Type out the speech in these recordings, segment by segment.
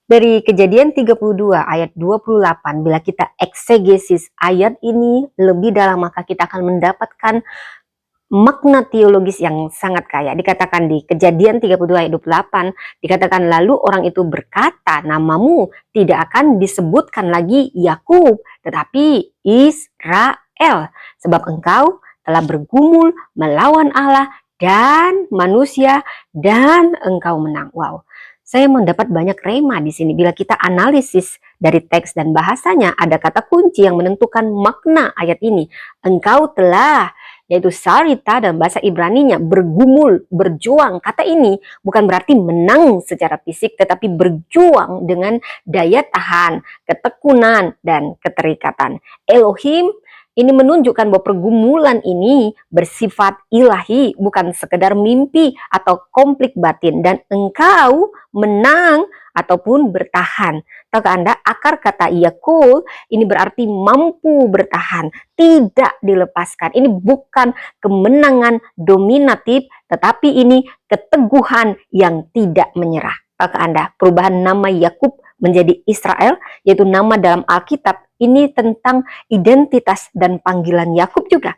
Dari Kejadian 32 ayat 28, bila kita eksegesis ayat ini lebih dalam, maka kita akan mendapatkan makna teologis yang sangat kaya. Dikatakan di Kejadian 32 ayat 28, dikatakan lalu orang itu berkata, namamu tidak akan disebutkan lagi Yakub, tetapi Israel, sebab engkau telah bergumul melawan Allah dan manusia dan engkau menang. Wow. Saya mendapat banyak rema di sini. Bila kita analisis dari teks dan bahasanya, ada kata kunci yang menentukan makna ayat ini. Engkau telah, yaitu sarita dalam bahasa Ibraninya, bergumul, berjuang. Kata ini bukan berarti menang secara fisik, tetapi berjuang dengan daya tahan, ketekunan, dan keterikatan. Elohim ini menunjukkan bahwa pergumulan ini bersifat ilahi, bukan sekedar mimpi atau konflik batin. Dan engkau menang ataupun bertahan. Tahukah Anda, akar kata Yakul ini berarti mampu bertahan, tidak dilepaskan. Ini bukan kemenangan dominatif, tetapi ini keteguhan yang tidak menyerah. Tahukah Anda, perubahan nama Yakub menjadi Israel, yaitu nama dalam Alkitab, ini tentang identitas dan panggilan Yakub juga.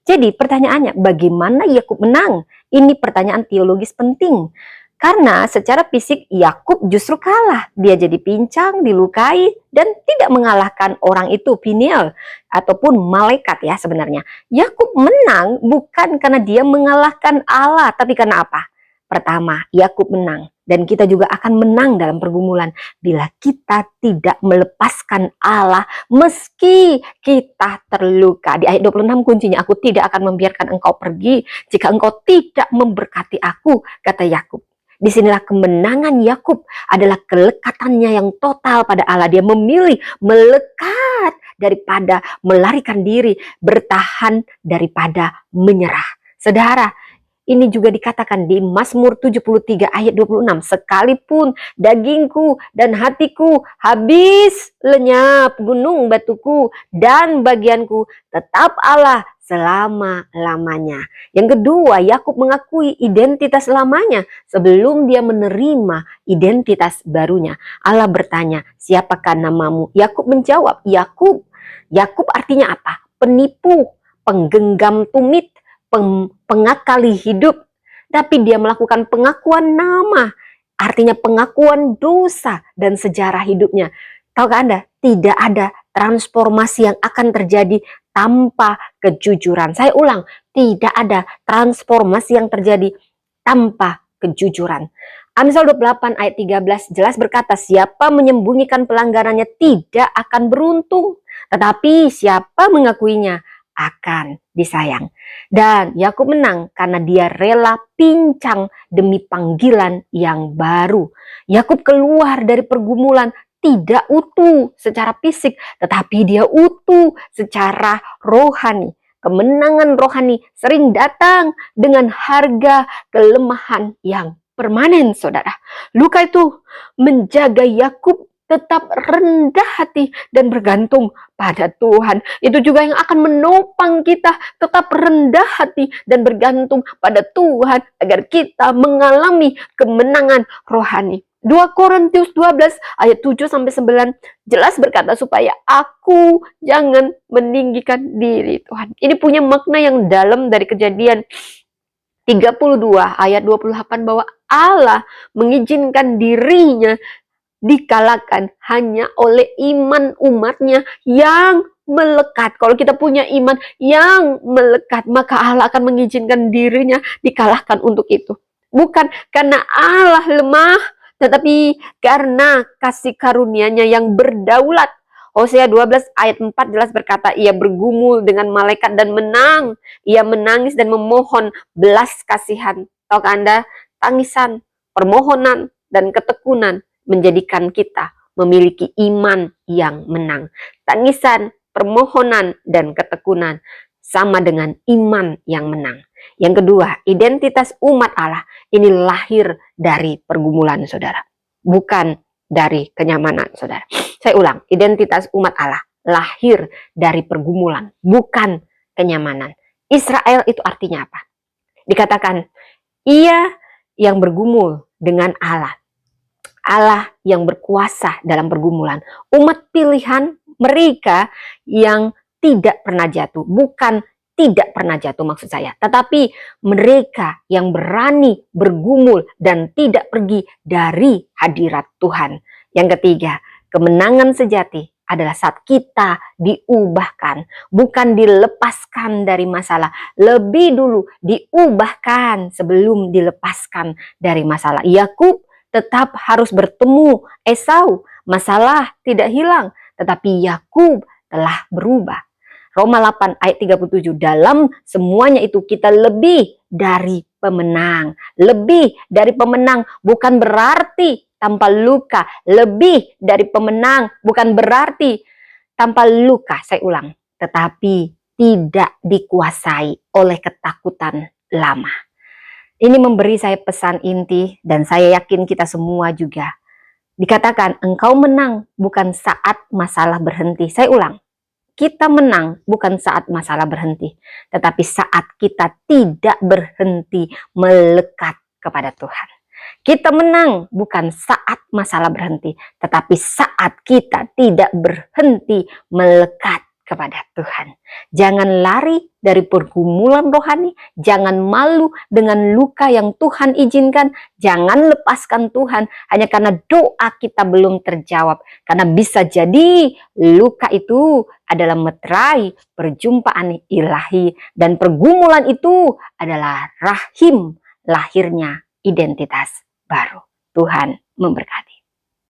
Jadi pertanyaannya, bagaimana Yakub menang? Ini pertanyaan teologis penting. Karena secara fisik Yakub justru kalah. Dia jadi pincang, dilukai, dan tidak mengalahkan orang itu, Peniel, ataupun malaikat ya sebenarnya. Yakub menang bukan karena dia mengalahkan Allah, tapi karena apa? Pertama, Yakub menang. Dan kita juga akan menang dalam pergumulan bila kita tidak melepaskan Allah meski kita terluka. Di ayat 26 kuncinya, aku tidak akan membiarkan engkau pergi jika engkau tidak memberkati aku, kata Yakub. Disinilah kemenangan Yakub adalah kelekatannya yang total pada Allah. Dia memilih melekat daripada melarikan diri, bertahan daripada menyerah. Saudara, ini juga dikatakan di Mazmur 73 ayat 26. Sekalipun dagingku dan hatiku habis lenyap gunung batuku dan bagianku, tetap Allah selama-lamanya. Yang kedua, Yakub mengakui identitas lamanya sebelum dia menerima identitas barunya. Allah bertanya, siapakah namamu? Yakub menjawab, Yakub. Yakub artinya apa? Penipu, penggenggam tumit, pengakali hidup. Tapi dia melakukan pengakuan nama, artinya pengakuan dosa dan sejarah hidupnya. Tahukah Anda, tidak ada transformasi yang akan terjadi tanpa kejujuran. Saya ulang, tidak ada transformasi yang terjadi tanpa kejujuran. Amsal 28 ayat 13 jelas berkata, siapa menyembunyikan pelanggarannya tidak akan beruntung, tetapi siapa mengakuinya akan disayang. Dan Yakub menang karena dia rela pincang demi panggilan yang baru. Yakub keluar dari pergumulan tidak utuh secara fisik, tetapi dia utuh secara rohani. Kemenangan rohani sering datang dengan harga kelemahan yang permanen, saudara. Luka itu menjaga Yakub tetap rendah hati dan bergantung pada Tuhan. Itu juga yang akan menopang kita tetap rendah hati dan bergantung pada Tuhan agar kita mengalami kemenangan rohani. 2 Korintus 12 ayat 7-9 jelas berkata supaya aku jangan meninggikan diri Tuhan. Ini punya makna yang dalam dari Kejadian 32 ayat 28 bahwa Allah mengizinkan dirinya dikalahkan hanya oleh iman umatnya yang melekat. Kalau kita punya iman yang melekat, maka Allah akan mengizinkan dirinya dikalahkan untuk itu. Bukan karena Allah lemah, tetapi karena kasih karunia-Nya yang berdaulat. Hosea 12 ayat 4 jelas berkata, ia bergumul dengan malaikat dan menang. Ia menangis dan memohon belas kasihan. Tahukah Anda, tangisan, permohonan, dan ketekunan menjadikan kita memiliki iman yang menang. Tangisan, permohonan, dan ketekunan sama dengan iman yang menang. Yang kedua, identitas umat Allah ini lahir dari pergumulan, saudara. Bukan dari kenyamanan, saudara. Saya ulang, identitas umat Allah lahir dari pergumulan, bukan kenyamanan. Israel itu artinya apa? Dikatakan, ia yang bergumul dengan Allah. Allah yang berkuasa dalam pergumulan. Umat pilihan, mereka yang tidak pernah jatuh, bukan tidak pernah jatuh maksud saya, tetapi mereka yang berani bergumul dan tidak pergi dari hadirat Tuhan. Yang ketiga, kemenangan sejati adalah saat kita diubahkan, bukan dilepaskan dari masalah. Lebih dulu diubahkan sebelum dilepaskan dari masalah. Yakub tetap harus bertemu Esau. Masalah tidak hilang, tetapi Yakub telah berubah. Roma 8 ayat 37, dalam semuanya itu kita lebih dari pemenang. Lebih dari pemenang bukan berarti tanpa luka. Lebih dari pemenang bukan berarti tanpa luka, saya ulang. Tetapi tidak dikuasai oleh ketakutan lama. Ini memberi saya pesan inti dan saya yakin kita semua juga. Dikatakan engkau menang bukan saat masalah berhenti. Saya ulang. Kita menang bukan saat masalah berhenti, tetapi saat kita tidak berhenti melekat kepada Tuhan. Kita menang bukan saat masalah berhenti, tetapi saat kita tidak berhenti melekat kepada Tuhan. Jangan lari dari pergumulan rohani, jangan malu dengan luka yang Tuhan izinkan, jangan lepaskan Tuhan hanya karena doa kita belum terjawab. Karena bisa jadi luka itu adalah meterai perjumpaan ilahi dan pergumulan itu adalah rahim lahirnya identitas baru. Tuhan memberkati.